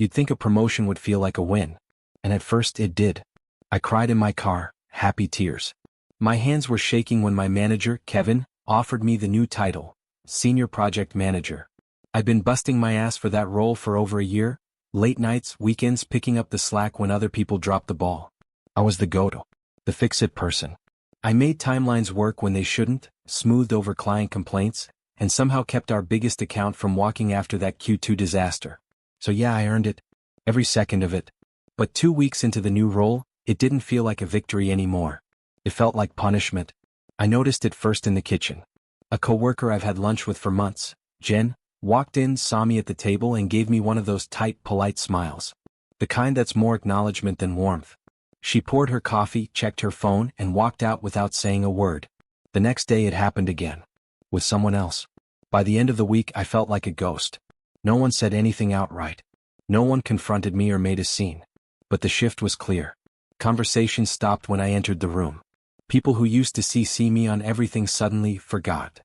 You'd think a promotion would feel like a win. And at first it did. I cried in my car, happy tears. My hands were shaking when my manager, Kevin, offered me the new title, Senior Project Manager. I'd been busting my ass for that role for over a year, late nights, weekends picking up the slack when other people dropped the ball. I was the go-to, the fix-it person. I made timelines work when they shouldn't, smoothed over client complaints, and somehow kept our biggest account from walking after that Q2 disaster. So yeah, I earned it. Every second of it. But 2 weeks into the new role, it didn't feel like a victory anymore. It felt like punishment. I noticed it first in the kitchen. A coworker I've had lunch with for months, Jen, walked in, saw me at the table and gave me one of those tight, polite smiles. The kind that's more acknowledgement than warmth. She poured her coffee, checked her phone, and walked out without saying a word. The next day it happened again. With someone else. By the end of the week I felt like a ghost. No one said anything outright. No one confronted me or made a scene. But the shift was clear. Conversations stopped when I entered the room. People who used to see me on everything suddenly forgot.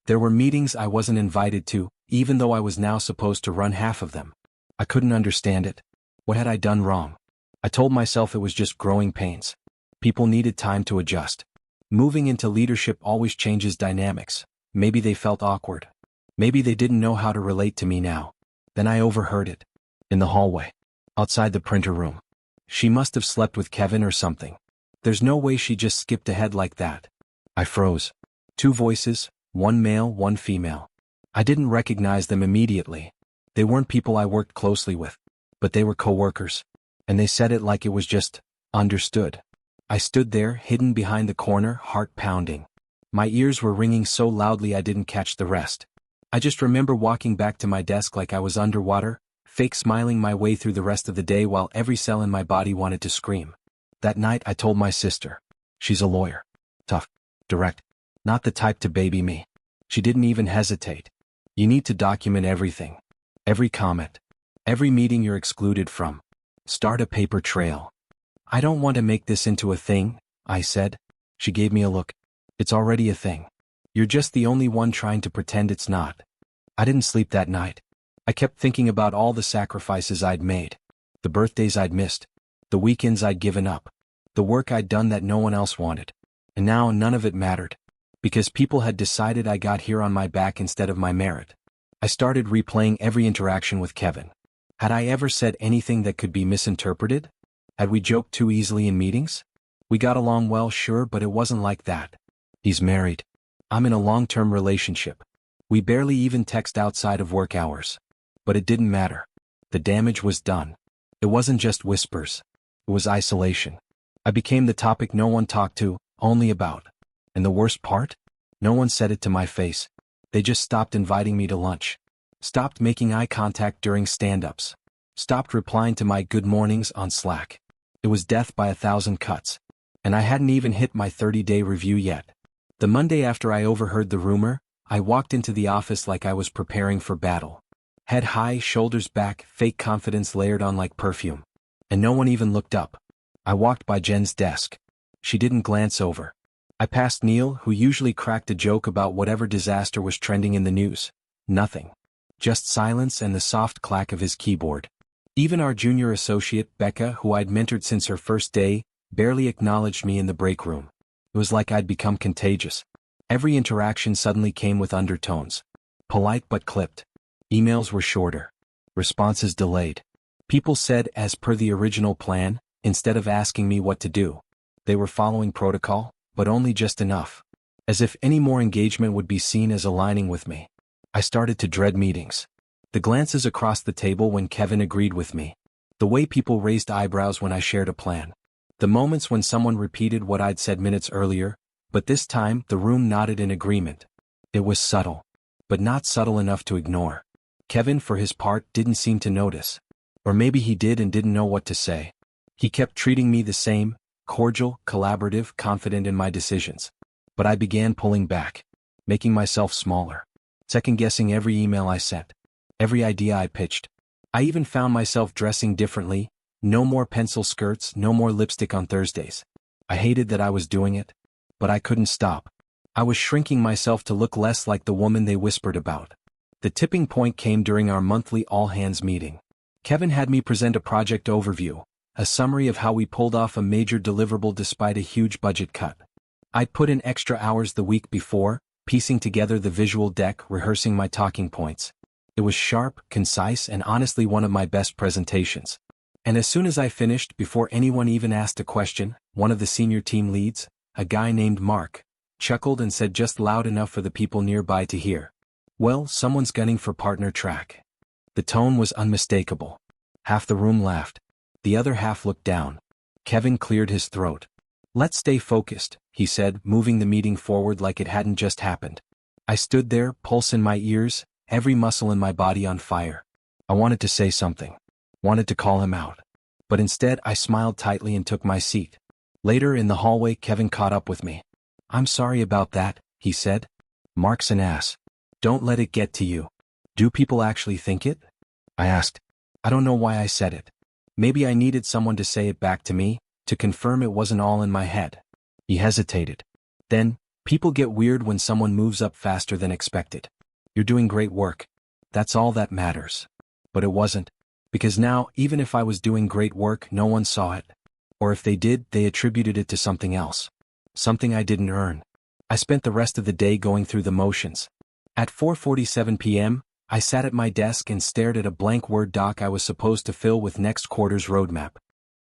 There were meetings I wasn't invited to, even though I was now supposed to run half of them. I couldn't understand it. What had I done wrong? I told myself it was just growing pains. People needed time to adjust. Moving into leadership always changes dynamics. Maybe they felt awkward. Maybe they didn't know how to relate to me now. Then I overheard it. In the hallway. Outside the printer room. She must have slept with Kevin or something. There's no way she just skipped ahead like that. I froze. 2 voices, one male, one female. I didn't recognize them immediately. They weren't people I worked closely with. But they were coworkers. And they said it like it was just understood. I stood there, hidden behind the corner, heart pounding. My ears were ringing so loudly I didn't catch the rest. I just remember walking back to my desk like I was underwater, fake smiling my way through the rest of the day while every cell in my body wanted to scream. That night I told my sister. She's a lawyer. Tough. Direct. Not the type to baby me. She didn't even hesitate. You need to document everything. Every comment. Every meeting you're excluded from. Start a paper trail. I don't want to make this into a thing, I said. She gave me a look. It's already a thing. You're just the only one trying to pretend it's not. I didn't sleep that night. I kept thinking about all the sacrifices I'd made. The birthdays I'd missed. The weekends I'd given up. The work I'd done that no one else wanted. And now none of it mattered. Because people had decided I got here on my back instead of my merit. I started replaying every interaction with Kevin. Had I ever said anything that could be misinterpreted? Had we joked too easily in meetings? We got along well, sure, but it wasn't like that. He's married. I'm in a long-term relationship. We barely even text outside of work hours. But it didn't matter. The damage was done. It wasn't just whispers. It was isolation. I became the topic no one talked to, only about. And the worst part? No one said it to my face. They just stopped inviting me to lunch. Stopped making eye contact during stand-ups. Stopped replying to my good mornings on Slack. It was death by 1,000 cuts. And I hadn't even hit my 30-day review yet. The Monday after I overheard the rumor, I walked into the office like I was preparing for battle. Head high, shoulders back, fake confidence layered on like perfume. And no one even looked up. I walked by Jen's desk. She didn't glance over. I passed Neil, who usually cracked a joke about whatever disaster was trending in the news. Nothing. Just silence and the soft clack of his keyboard. Even our junior associate, Becca, who I'd mentored since her first day, barely acknowledged me in the break room. It was like I'd become contagious. Every interaction suddenly came with undertones. Polite but clipped. Emails were shorter. Responses delayed. People said, as per the original plan, instead of asking me what to do. They were following protocol, but only just enough. As if any more engagement would be seen as aligning with me. I started to dread meetings. The glances across the table when Kevin agreed with me. The way people raised eyebrows when I shared a plan. The moments when someone repeated what I'd said minutes earlier, but this time the room nodded in agreement. It was subtle, but not subtle enough to ignore. Kevin, for his part, didn't seem to notice. Or maybe he did and didn't know what to say. He kept treating me the same, cordial, collaborative, confident in my decisions. But I began pulling back, making myself smaller, second-guessing every email I sent, every idea I pitched. I even found myself dressing differently. No more pencil skirts, no more lipstick on Thursdays. I hated that I was doing it, but I couldn't stop. I was shrinking myself to look less like the woman they whispered about. The tipping point came during our monthly all-hands meeting. Kevin had me present a project overview, a summary of how we pulled off a major deliverable despite a huge budget cut. I'd put in extra hours the week before, piecing together the visual deck, rehearsing my talking points. It was sharp, concise, and honestly one of my best presentations. And as soon as I finished, before anyone even asked a question, one of the senior team leads, a guy named Mark, chuckled and said just loud enough for the people nearby to hear, "Well, someone's gunning for partner track." The tone was unmistakable. Half the room laughed. The other half looked down. Kevin cleared his throat. "Let's stay focused," he said, moving the meeting forward like it hadn't just happened. I stood there, pulse in my ears, every muscle in my body on fire. I wanted to say something. Wanted to call him out. But instead I smiled tightly and took my seat. Later in the hallway, Kevin caught up with me. "I'm sorry about that," he said. "Mark's an ass. Don't let it get to you." "Do people actually think it?" I asked. I don't know why I said it. Maybe I needed someone to say it back to me, to confirm it wasn't all in my head. He hesitated. Then, "People get weird when someone moves up faster than expected. You're doing great work. That's all that matters." But it wasn't. Because now, even if I was doing great work, no one saw it. Or if they did, they attributed it to something else. Something I didn't earn. I spent the rest of the day going through the motions. At 4:47 p.m., I sat at my desk and stared at a blank Word doc I was supposed to fill with next quarter's roadmap.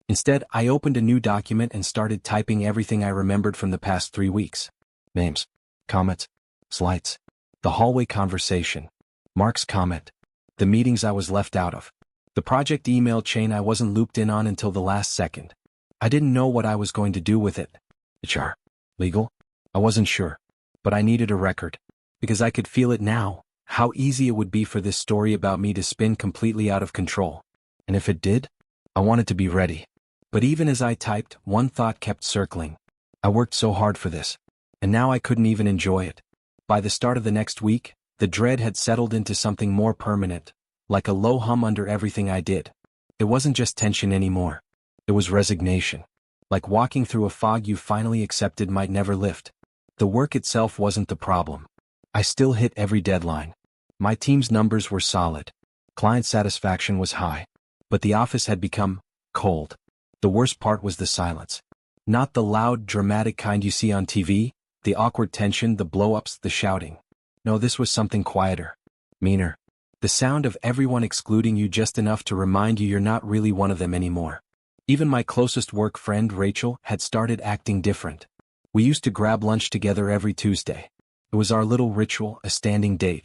Instead, I opened a new document and started typing everything I remembered from the past 3 weeks. Names, comments, slides, the hallway conversation, Mark's comment, the meetings I was left out of, the project email chain I wasn't looped in on until the last second. I didn't know what I was going to do with it. HR, legal? I wasn't sure. But I needed a record. Because I could feel it now, how easy it would be for this story about me to spin completely out of control. And if it did, I wanted to be ready. But even as I typed, one thought kept circling. I worked so hard for this. And now I couldn't even enjoy it. By the start of the next week, the dread had settled into something more permanent, like a low hum under everything I did. It wasn't just tension anymore. It was resignation. Like walking through a fog you finally accepted might never lift. The work itself wasn't the problem. I still hit every deadline. My team's numbers were solid. Client satisfaction was high. But the office had become cold. The worst part was the silence. Not the loud, dramatic kind you see on TV, the awkward tension, the blow-ups, the shouting. No, this was something quieter. Meaner. The sound of everyone excluding you just enough to remind you you're not really one of them anymore. Even my closest work friend, Rachel, had started acting different. We used to grab lunch together every Tuesday. It was our little ritual, a standing date.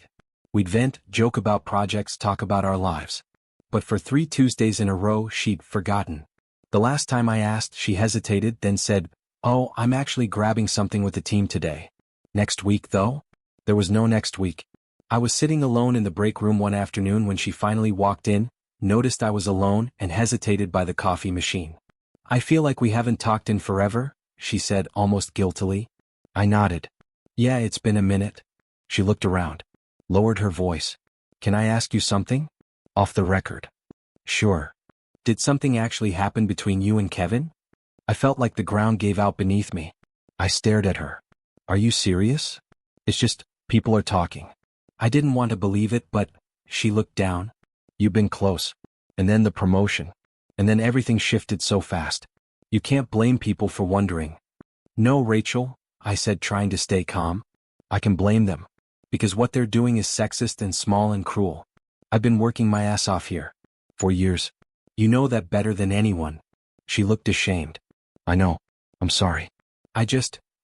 We'd vent, joke about projects, talk about our lives. But for 3 Tuesdays in a row, she'd forgotten. The last time I asked, she hesitated, then said, "Oh, I'm actually grabbing something with the team today." Next week, though? There was no next week. I was sitting alone in the break room one afternoon when she finally walked in, noticed I was alone, and hesitated by the coffee machine. "I feel like we haven't talked in forever," she said almost guiltily. I nodded. "Yeah, it's been a minute." She looked around, lowered her voice. "Can I ask you something? Off the record." "Sure." "Did something actually happen between you and Kevin?" I felt like the ground gave out beneath me. I stared at her. "Are you serious?" "It's just, people are talking." I didn't want to believe it, but she looked down. "You've been close. And then the promotion. And then everything shifted so fast. You can't blame people for wondering." "No, Rachel," I said, trying to stay calm. "I can blame them. Because what they're doing is sexist and small and cruel. I've been working my ass off here. For years. You know that better than anyone." She looked ashamed. "I know. I'm sorry.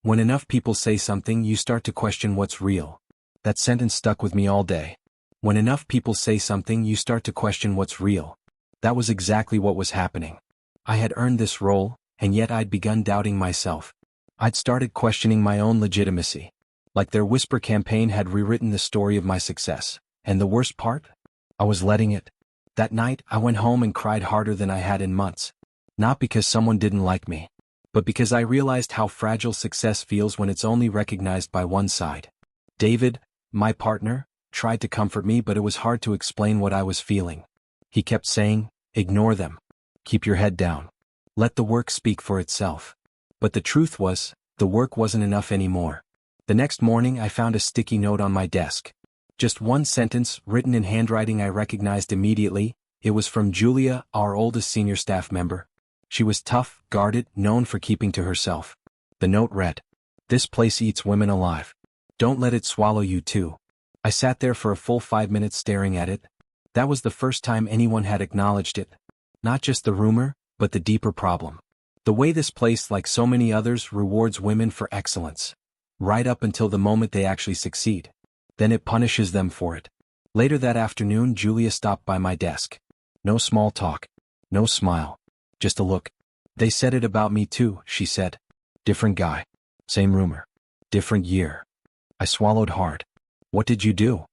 When enough people say something, you start to question what's real." That sentence stuck with me all day. When enough people say something, you start to question what's real. That was exactly what was happening. I had earned this role, and yet I'd begun doubting myself. I'd started questioning my own legitimacy. Like their whisper campaign had rewritten the story of my success. And the worst part? I was letting it. That night, I went home and cried harder than I had in months. Not because someone didn't like me, but because I realized how fragile success feels when it's only recognized by one side. David, my partner, tried to comfort me, but it was hard to explain what I was feeling. He kept saying, "Ignore them. Keep your head down. Let the work speak for itself." But the truth was, the work wasn't enough anymore. The next morning I found a sticky note on my desk. Just one sentence, written in handwriting I recognized immediately. It was from Julia, our oldest senior staff member. She was tough, guarded, known for keeping to herself. The note read, "This place eats women alive. Don't let it swallow you too." I sat there for a full 5 minutes staring at it. That was the first time anyone had acknowledged it. Not just the rumor, but the deeper problem. The way this place, like so many others, rewards women for excellence. Right up until the moment they actually succeed. Then it punishes them for it. Later that afternoon, Julia stopped by my desk. No small talk. No smile. Just a look. "They said it about me too," she said. "Different guy. Same rumor. Different year." I swallowed hard. "What did you do?"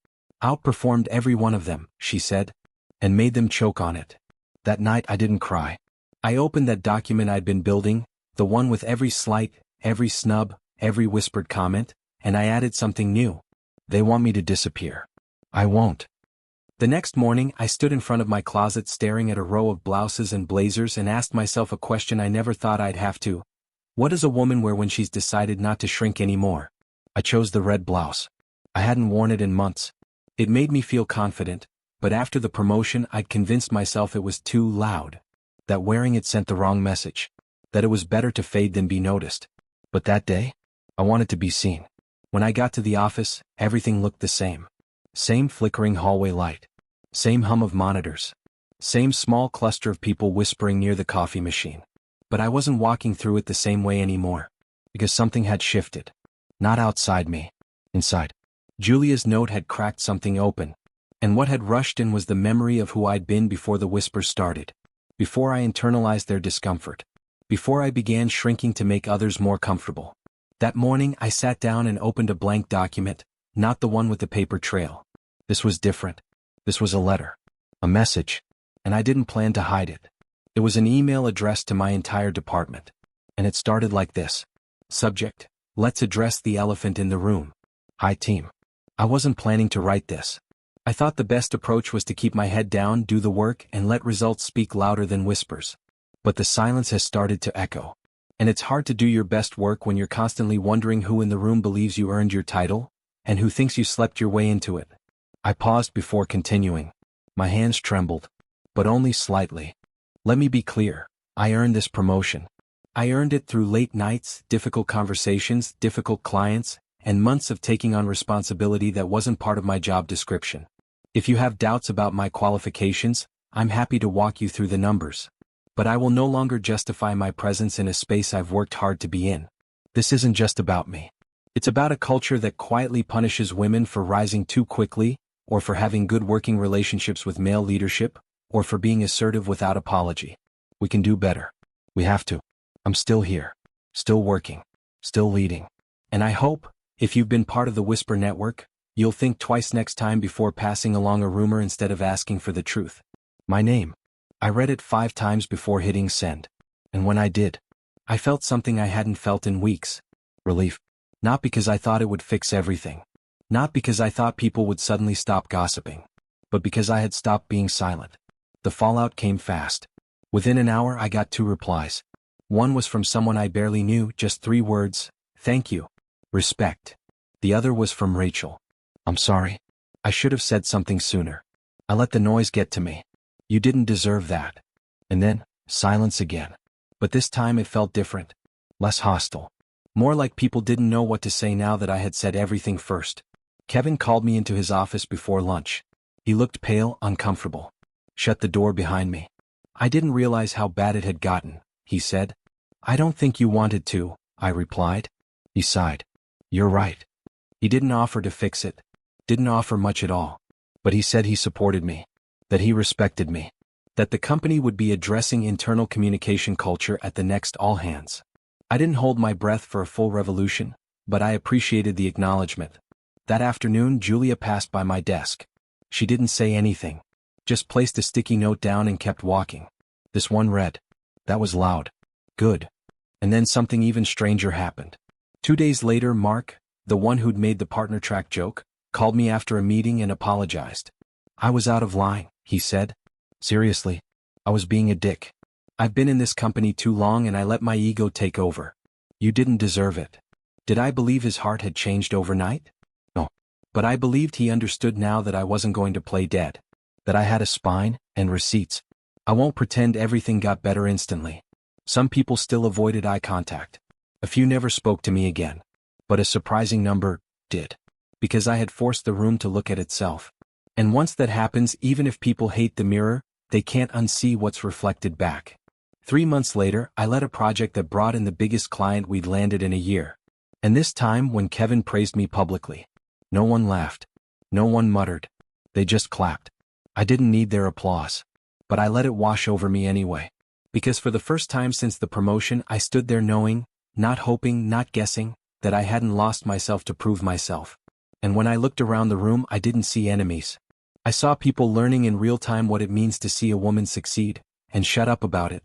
"Outperformed every one of them," she said, "and made them choke on it." That night I didn't cry. I opened that document I'd been building, the one with every slight, every snub, every whispered comment, and I added something new. "They want me to disappear. I won't." The next morning, I stood in front of my closet staring at a row of blouses and blazers and asked myself a question I never thought I'd have to. What does a woman wear when she's decided not to shrink anymore? I chose the red blouse. I hadn't worn it in months. It made me feel confident, but after the promotion I'd convinced myself it was too loud. That wearing it sent the wrong message. That it was better to fade than be noticed. But that day, I wanted to be seen. When I got to the office, everything looked the same. Same flickering hallway light. Same hum of monitors. Same small cluster of people whispering near the coffee machine. But I wasn't walking through it the same way anymore. Because something had shifted. Not outside me. Inside. Julia's note had cracked something open. And what had rushed in was the memory of who I'd been before the whispers started. Before I internalized their discomfort. Before I began shrinking to make others more comfortable. That morning I sat down and opened a blank document, not the one with the paper trail. This was different. This was a letter. A message. And I didn't plan to hide it. It was an email addressed to my entire department. And it started like this. Subject: "Let's address the elephant in the room. Hi team." I wasn't planning to write this. I thought the best approach was to keep my head down, do the work, and let results speak louder than whispers. But the silence has started to echo. And it's hard to do your best work when you're constantly wondering who in the room believes you earned your title, and who thinks you slept your way into it. I paused before continuing. My hands trembled. But only slightly. Let me be clear. I earned this promotion. I earned it through late nights, difficult conversations, difficult clients, and months of taking on responsibility that wasn't part of my job description. If you have doubts about my qualifications, I'm happy to walk you through the numbers. But I will no longer justify my presence in a space I've worked hard to be in. This isn't just about me. It's about a culture that quietly punishes women for rising too quickly, or for having good working relationships with male leadership, or for being assertive without apology. We can do better. We have to. I'm still here. Still working. Still leading. And I hope, if you've been part of the Whisper Network, you'll think twice next time before passing along a rumor instead of asking for the truth. My name. I read it 5 times before hitting send. And when I did, I felt something I hadn't felt in weeks. Relief. Not because I thought it would fix everything. Not because I thought people would suddenly stop gossiping. But because I had stopped being silent. The fallout came fast. Within an hour I got 2 replies. One was from someone I barely knew, just 3 words: "Thank you. Respect." The other was from Rachel. "I'm sorry. I should have said something sooner. I let the noise get to me. You didn't deserve that." And then, silence again. But this time it felt different. Less hostile. More like people didn't know what to say now that I had said everything first. Kevin called me into his office before lunch. He looked pale, uncomfortable. Shut the door behind me. "I didn't realize how bad it had gotten," he said. "I don't think you wanted to," I replied. He sighed. "You're right." He didn't offer to fix it. Didn't offer much at all. But he said he supported me. That he respected me. That the company would be addressing internal communication culture at the next all-hands. I didn't hold my breath for a full revolution, but I appreciated the acknowledgement. That afternoon Julia passed by my desk. She didn't say anything. Just placed a sticky note down and kept walking. This one read. That was loud. Good. And then something even stranger happened. 2 days later, Mark, the one who'd made the partner track joke, called me after a meeting and apologized. "I was out of line," he said. "Seriously. I was being a dick. I've been in this company too long and I let my ego take over. You didn't deserve it." Did I believe his heart had changed overnight? No. But I believed he understood now that I wasn't going to play dead. that I had a spine, and receipts. I won't pretend everything got better instantly. Some people still avoided eye contact. A few never spoke to me again. But a surprising number did. Because I had forced the room to look at itself. And once that happens, even if people hate the mirror, they can't unsee what's reflected back. 3 months later, I led a project that brought in the biggest client we'd landed in a year. And this time, when Kevin praised me publicly, no one laughed. No one muttered. They just clapped. I didn't need their applause. But I let it wash over me anyway. Because for the first time since the promotion, I stood there knowing, not hoping, not guessing, that I hadn't lost myself to prove myself. And when I looked around the room, I didn't see enemies. I saw people learning in real time what it means to see a woman succeed, and shut up about it.